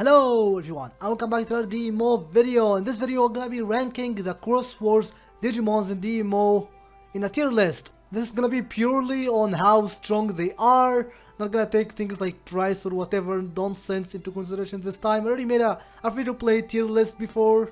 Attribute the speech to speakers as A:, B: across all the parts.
A: Hello everyone, and welcome back to our DMO video. In this video, we're gonna be ranking the Crosswords Digimons in DMO in a tier list. This is gonna be purely on how strong they are. Not gonna take things like price or whatever nonsense into consideration this time. I already made a free-to-play tier list before.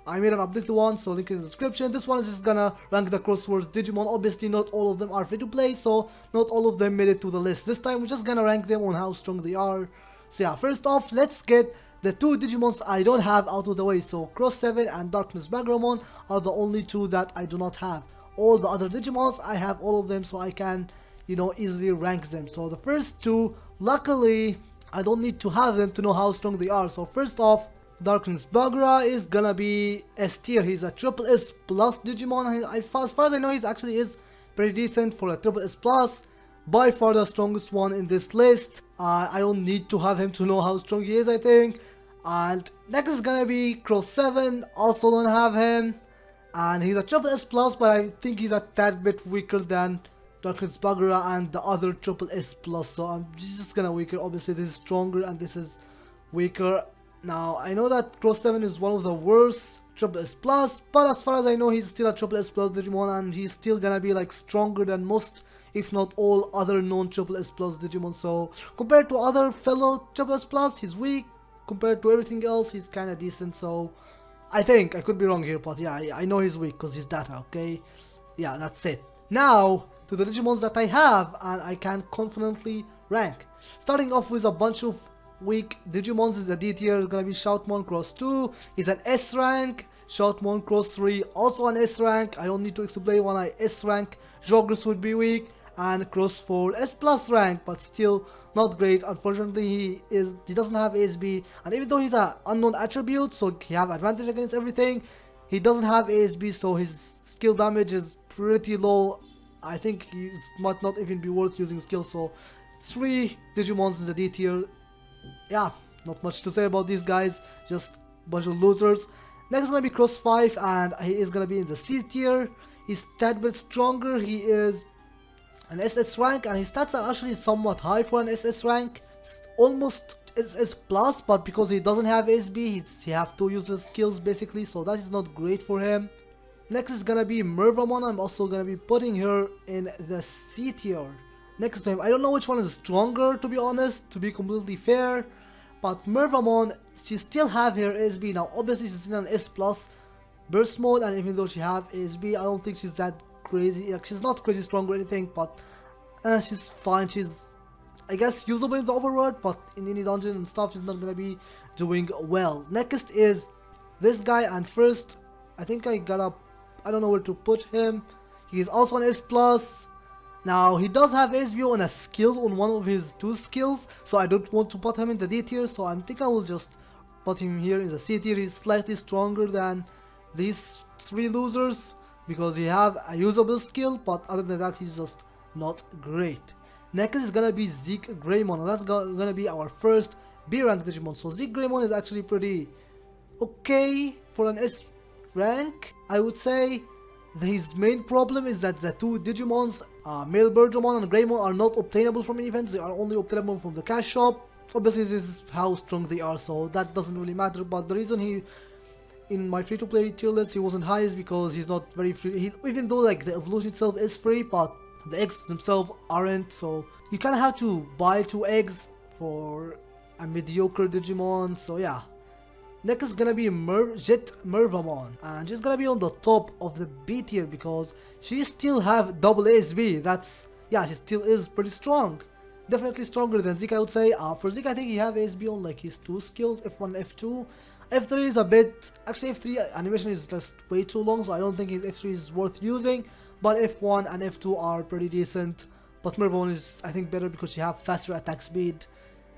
A: I made an updated one, so link in the description. This one is just gonna rank the Crosswords Digimon. Obviously, not all of them are free-to-play, so not all of them made it to the list. This time, we're just gonna rank them on how strong they are. So yeah, first off, let's get the two Digimons I don't have out of the way. So Cross 7 and Darkness Bagramon are the only two that I do not have. All the other Digimons, I have all of them, so I can, easily rank them. So the first two, luckily, I don't need to have them to know how strong they are. So first off, Darkness Bagra is gonna be S tier. He's a triple S plus Digimon. As far as I know, he actually is pretty decent for a triple S plus. By far the strongest one in this list. I don't need to have him to know how strong he is, I think. And next is gonna be Cross 7, also don't have him. And he's a triple S plus, but I think he's a tad bit weaker than Darkness Bagura and the other triple S plus. So I'm just gonna weaker. Obviously this is stronger and this is weaker. Now I know that Cross 7 is one of the worst triple S plus, but as far as I know, he's still a triple S plus Digimon, and he's still gonna be like stronger than most, if not all, other known triple S plus Digimon. So compared to other fellow triple S plus, he's weak. Compared to everything else, he's kind of decent. So I think I could be wrong here, but yeah, I know he's weak because he's data. Okay, yeah, that's it. Now to the Digimons that I have and I can confidently rank. Starting off with a bunch of weak Digimons in the D tier is gonna be Shoutmon Cross 2. He's an S rank. Shoutmon Cross 3 also an S rank. I don't need to explain why I S rank. Jogres would be weak. And Cross 4 S plus rank, but still not great. Unfortunately, he doesn't have ASB, and even though he's an unknown attribute, so he have advantage against everything, he doesn't have ASB, so his skill damage is pretty low. I think it might not even be worth using skill. So 3 Digimons in the D tier. Yeah, not much to say about these guys, just a bunch of losers. Next is gonna be Cross 5, and he is gonna be in the C tier. He's tad bit stronger. He is an SS rank, and his stats are actually somewhat high for an SS rank. It's almost SS plus, but because he doesn't have SB, he have 2 useless skills basically, so that is not great for him. Next is gonna be Mervamon. I'm also gonna be putting her in the C tier. Next to him, I don't know which one is stronger, to be honest, to be completely fair, but Mervamon, she still have her SB. Now obviously she's in an S plus burst mode, and even though she have ASB, I don't think she's that crazy. Like, she's not crazy strong or anything, but she's fine. She's, I guess, usable in the overworld, but in any dungeon and stuff, she's not gonna be doing well. Next is this guy, and first, I think I don't know where to put him. He's also an S plus. Now he does have SB on a skill, on one of his 2 skills, so I don't want to put him in the D tier. So I think I will just put him here in the C tier. He's slightly stronger than these 3 losers, because he have a usable skill, but other than that, he's just not great. Next is gonna be Zeke Greymon, and that's gonna be our first B rank Digimon. So Zeke Greymon is actually pretty okay for an S rank, I would say. His main problem is that the 2 Digimons, Male Birdramon and Greymon, are not obtainable from events. They are only obtainable from the cash shop. Obviously this is how strong they are, so that doesn't really matter. But the reason in my free-to-play tier list he wasn't high is because he's not very free. Even though like the evolution itself is free, but the eggs themselves aren't, so you kind of have to buy 2 eggs for a mediocre Digimon. So yeah. Next is gonna be Jet Mervamon, and she's gonna be on the top of the B tier because she still have double ASB. Yeah, she still is pretty strong. Definitely stronger than Zeke, I would say. For Zeke, I think he have ASB on like his 2 skills, F1 and F2. F3 is a bit, actually F3 animation is just way too long, so I don't think his F3 is worth using, but F1 and F2 are pretty decent. But Mervamon is, I think, better because she have faster attack speed.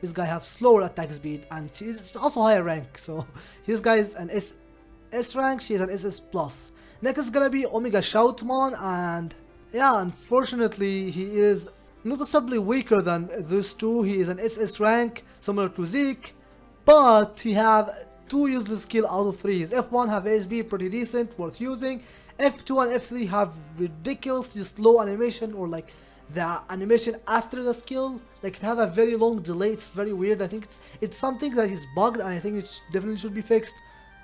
A: This guy have slower attack speed, and she's also higher rank, so his guy is an S rank, she is an SS plus. Next is gonna be Omega Shoutmon, and yeah, unfortunately he is noticeably weaker than those 2. He is an SS rank, similar to Zeke, but he have 2 useless skill out of 3. His F1 have ASB, pretty decent, worth using. F2 and F3 have ridiculously slow animation, or like the animation after the skill, like it have a very long delay. It's very weird. I think it's something that is bugged, and I think it definitely should be fixed.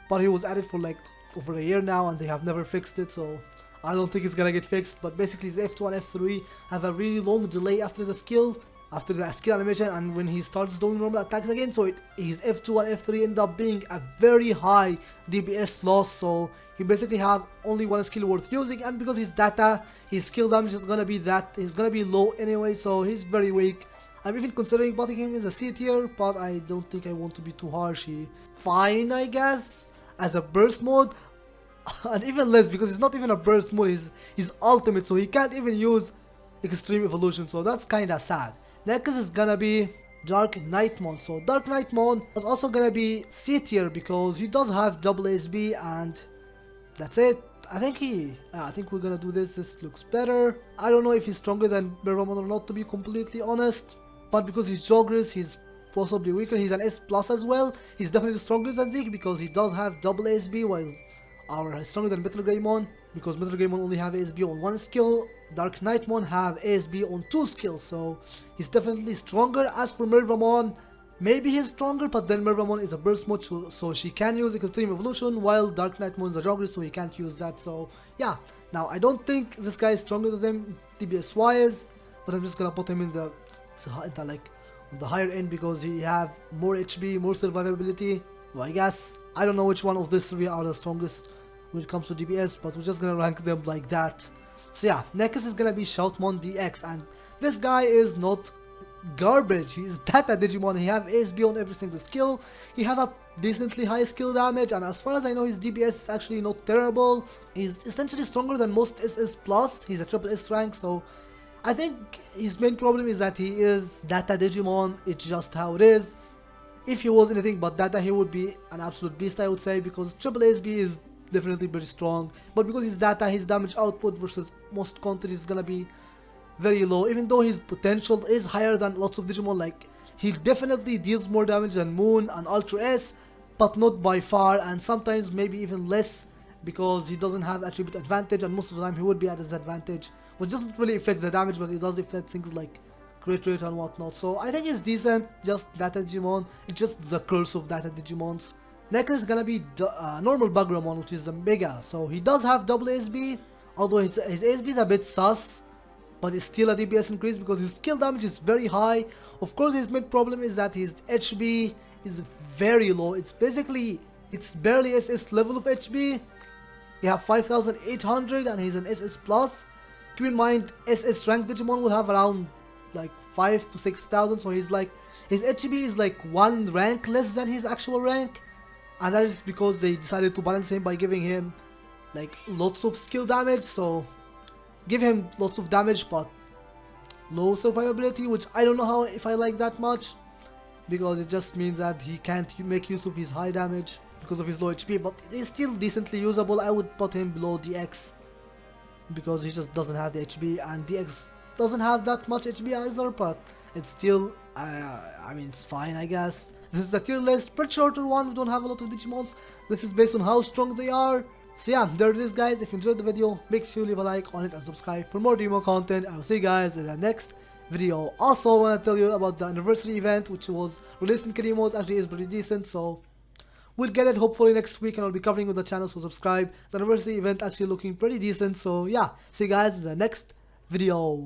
A: But he was at it for like over a year now, and they have never fixed it, so I don't think it's gonna get fixed. But basically, his F2 and F3 have a really long delay after the skill animation, and when he starts doing normal attacks again, so his F2 and F3 end up being a very high DPS loss. So he basically have only one skill worth using, and because his data, his skill damage is gonna be low anyway, so he's very weak. I'm even considering putting him as a C tier, but I don't think I want to be too harsh. Fine, I guess, as a burst mode, and even less because it's not even a burst mode. He's ultimate, so he can't even use extreme evolution, so that's kinda sad. Next is gonna be Dark Nightmon. So Dark Nightmon is also gonna be C tier because he does have double SB, and that's it. I think we're gonna do this. This looks better. I don't know if he's stronger than Mervamon or not, to be completely honest. But because he's Jogris, he's possibly weaker. He's an S plus as well. He's definitely stronger than Zeke because he does have double SB, while he's stronger than Metal Greymon because Metal Greymon only have ASB on one skill. Dark Nightmon have ASB on 2 skills, so he's definitely stronger. As for Mervamon, maybe he's stronger, but then Mervamon is a burst mode, so she can use extreme evolution, while Dark Nightmon is a Jogger, so he can't use that. So yeah, now I don't think this guy is stronger than them DPS wise, but I'm just gonna put him in the like on the higher end because he have more HP, more survivability. Well, I guess I don't know which one of these three are the strongest when it comes to DPS, but we're just gonna rank them like that. So yeah, next is gonna be Shoutmon DX, and this guy is not garbage. He's data Digimon. He have ASB on every single skill. He have a decently high skill damage, and as far as I know, his DPS is actually not terrible. He's essentially stronger than most SS plus. He's a triple S rank, so I think his main problem is that he is data Digimon. It's just how it is. If he was anything but data, he would be an absolute beast, I would say, because triple ASB is definitely very strong, but because his data, his damage output versus most content is gonna be very low, even though his potential is higher than lots of Digimon. Like, he definitely deals more damage than Moon and Ultra S, but not by far, and sometimes maybe even less because he doesn't have attribute advantage, and most of the time he would be at a disadvantage, which doesn't really affect the damage, but it does affect things like crit rate and whatnot. So I think it's decent, just data Digimon. It's just the curse of data Digimons. Next is gonna be normal Bagramon, which is the Mega. So he does have double ASB, although his ASB is a bit sus, but it's still a DPS increase because his skill damage is very high. Of course, his main problem is that his HB is very low. It's barely SS level of HB. You have 5,800 and he's an SS plus. Keep in mind, SS rank Digimon will have around like 5 to 6,000, so he's like, his HB is like 1 rank less than his actual rank. And that is because they decided to balance him by giving him like lots of skill damage. So give him lots of damage but low survivability, which I don't know if I like that much, because it just means that he can't make use of his high damage because of his low HP. But he's still decently usable. I would put him below DX because he just doesn't have the HP, and DX doesn't have that much HP either, but it's still I mean, it's fine, I guess. This is the tier list, pretty shorter one. We don't have a lot of Digimons. This is based on how strong they are. So yeah, there it is, guys. If you enjoyed the video, make sure you leave a like on it and subscribe for more DMO content. I will see you guys in the next video. Also, I want to tell you about the anniversary event, which was released in Korean mode. Actually is pretty decent, so we'll get it hopefully next week, and I'll be covering with the channel, so subscribe. The anniversary event actually looking pretty decent, so yeah, see you guys in the next video.